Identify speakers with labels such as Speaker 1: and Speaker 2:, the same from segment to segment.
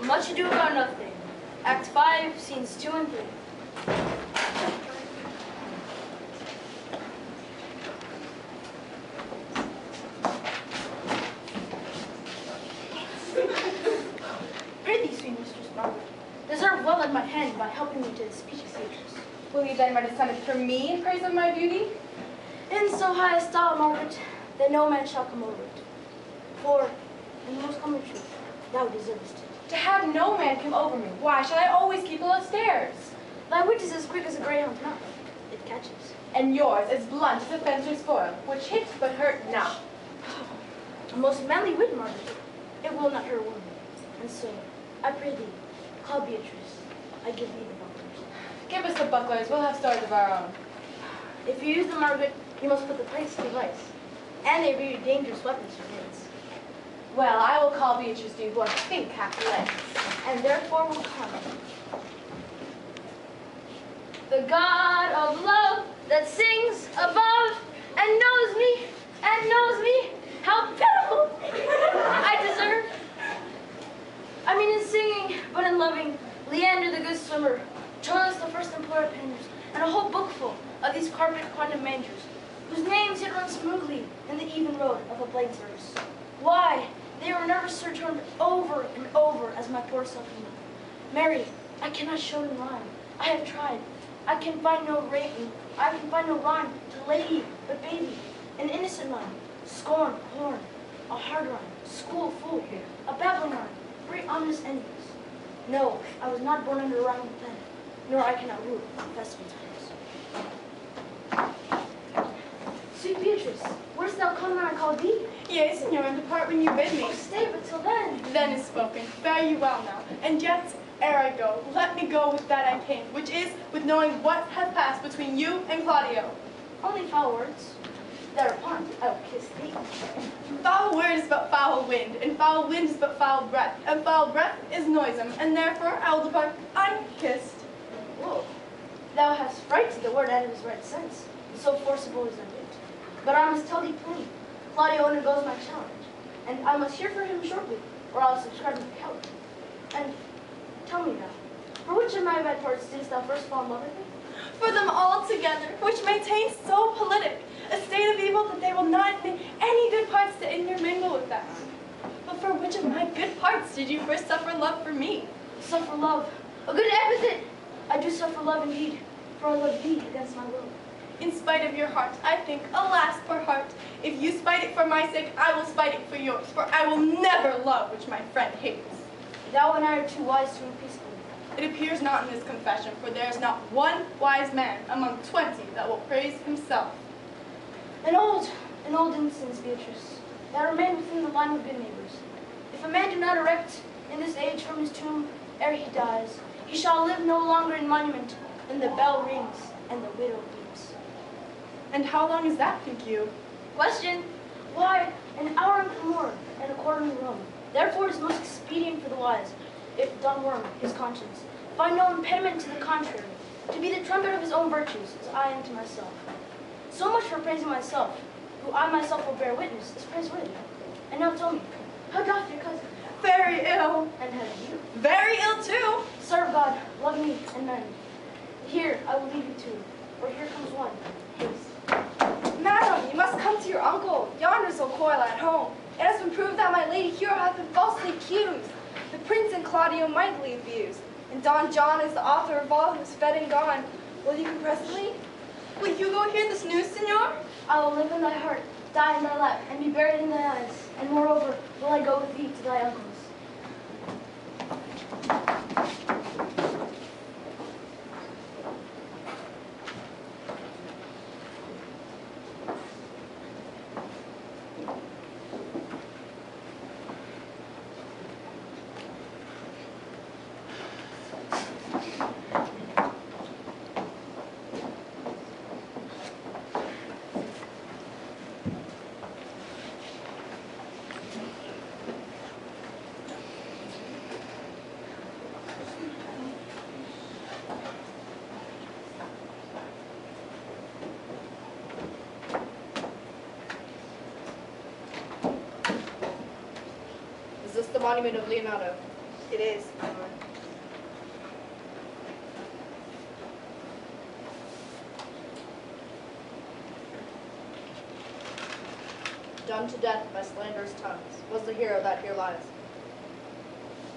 Speaker 1: Much Ado About Nothing, Act 5, Scenes 2 and 3. Prithee, sweet Mistress Margaret, deserve well at my hand by helping me to the speech of Beatrice.
Speaker 2: Will you then write a sonnet for me in praise of my beauty?
Speaker 1: In so high a style, Margaret, that no man shall come over it. For, in the most common truth, thou deservest it.
Speaker 2: To have no man come over me, why should I always keep below stairs?
Speaker 1: Thy wit is as quick as a greyhound's mouth. It catches.
Speaker 2: And yours as blunt as a fencer's foil, which hits but hurt not.
Speaker 1: A most manly wit, Margaret. It will not hurt a woman. And so, I pray thee, call Beatrice. I give thee the bucklers.
Speaker 2: Give us the bucklers, we'll have swords of our own.
Speaker 1: If you use them, Margaret, you must put the place to device. And they be dangerous weapons for kids.
Speaker 2: Well, I will call Beatrice to you who I think hath legs.
Speaker 1: And therefore will come. The God of love that sings above and knows me, how pitiful I deserve. I mean in singing, but in loving, Leander the good swimmer, Troilus the first employer of painters, and a whole bookful of these carpet-quantum mangers, whose names yet run smoothly in the even road of a blade's verse. Why, they are never sojourned over and over as my poor self knew. Mary, I cannot show in rhyme. I have tried. I can find no rhyme to lady, but baby, an innocent rhyme, scorn, horn, a hard rhyme, school, fool, a babbling rhyme, very ominous endings. No, I was not born under a rhyming pen, nor I cannot rule festival times. Sweet Beatrice, wouldst thou come when I call thee?
Speaker 3: Yea, Signor, and depart when you bid me.
Speaker 1: Oh, stay, but till then.
Speaker 3: Then is spoken. Fare you well now. And yet, ere I go, let me go with that I came, which is with knowing what hath passed between you and Claudio.
Speaker 1: Only foul words. Thereupon, I will kiss thee.
Speaker 3: Foul word is but foul wind, and foul wind is but foul breath, and foul breath is noisome, and therefore I will depart unkissed.
Speaker 1: Whoa. Thou hast frighted the word out of his right sense. So forcible is thy wit. But I must tell thee plain, Claudio undergoes my challenge, and I must hear from him shortly, or I will subscribe to the coward. And tell me now, for which of my bad parts didst thou first fall in love with me?
Speaker 3: For them all together, which maintain so politic a state of evil that they will not admit any good parts to intermingle with them. But for which of my good parts did you first suffer love for me?
Speaker 1: Suffer love, a good epithet! I do suffer love indeed, for I love thee against my will.
Speaker 3: In spite of your heart, I think, alas, poor heart, if you spite it for my sake, I will spite it for yours, for I will never love which my friend hates.
Speaker 1: Thou and I are too wise to live peacefully.
Speaker 3: It appears not in this confession, for there is not one wise man among 20 that will praise himself.
Speaker 1: An old instance, Beatrice, that remain within the line of good neighbors. If a man do not erect in this age from his tomb ere he dies, he shall live no longer in monument, and the bell rings and the widow weeps.
Speaker 3: And how long is that, think you?
Speaker 1: Question? Why, an hour and more, and a quarter in Rome. Therefore it is most expedient for the wise, if done worm his conscience, find no impediment to the contrary, to be the trumpet of his own virtues, as I am to myself. So much for praising myself, who I myself will bear witness, is praiseworthy. And now tell me, how doth your cousin?
Speaker 3: Very ill.
Speaker 1: And how do you?
Speaker 3: Very ill too.
Speaker 1: Serve God, love me, and mend. Here I will leave you two, for here comes one. Haste.
Speaker 4: Madam, you must come to your uncle. Yonder so coil at home. It has been proved that my lady hero hath been falsely accused. The prince and Claudio mightily abused. And Don John is the author of all who's fed and gone. Will you come presently?
Speaker 3: Will you go hear this news, Signor?
Speaker 1: I will live in thy heart, die in thy lap, and be buried in thy eyes. And moreover, will I go with thee to thy uncle's.
Speaker 4: Is this the monument of Leonardo? It is, my lord.
Speaker 5: Done to death by slanderous tongues, was the hero that here lies.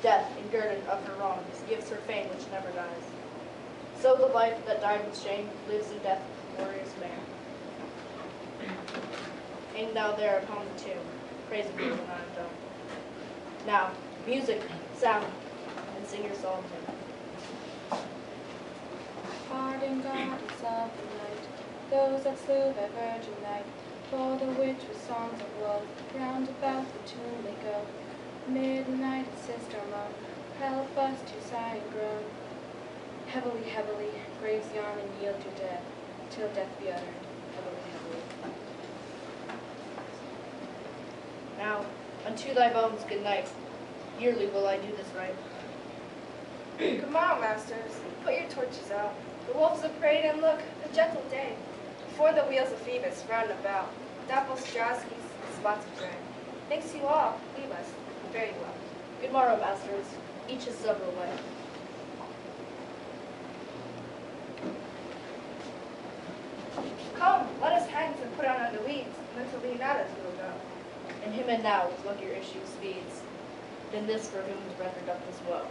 Speaker 5: Death, engirded of her wrongs, gives her fame which never dies. So the life that died with shame lives in death with glorious fame. Hang thou there upon the tomb, praising me when I am done. Now, music, sound, and sing your psalm hymn.
Speaker 2: Pardon goddess of the night, those that slew thy virgin night, for the which with songs of woe, round about the tomb they go. Midnight sister moan, help us to sigh and groan. Heavily, heavily, graves yawn and yield to death, till death be uttered, heavily, heavily.
Speaker 5: Now, unto thy bones good night. Yearly will I do this right.
Speaker 4: Come on, masters, put your torches out. The wolves have preyed, and look, a gentle day. Before the wheels of Phoebus round about, dapple Strasky's spots of gray. Thanks you all, leave us. Very well.
Speaker 5: Good morrow, masters. Each his several way.
Speaker 4: Come, let us hang and put on under weeds, and then to Leonatus we will go.
Speaker 5: And him and now with luckier issue speeds, than this for whom the record doth this woe.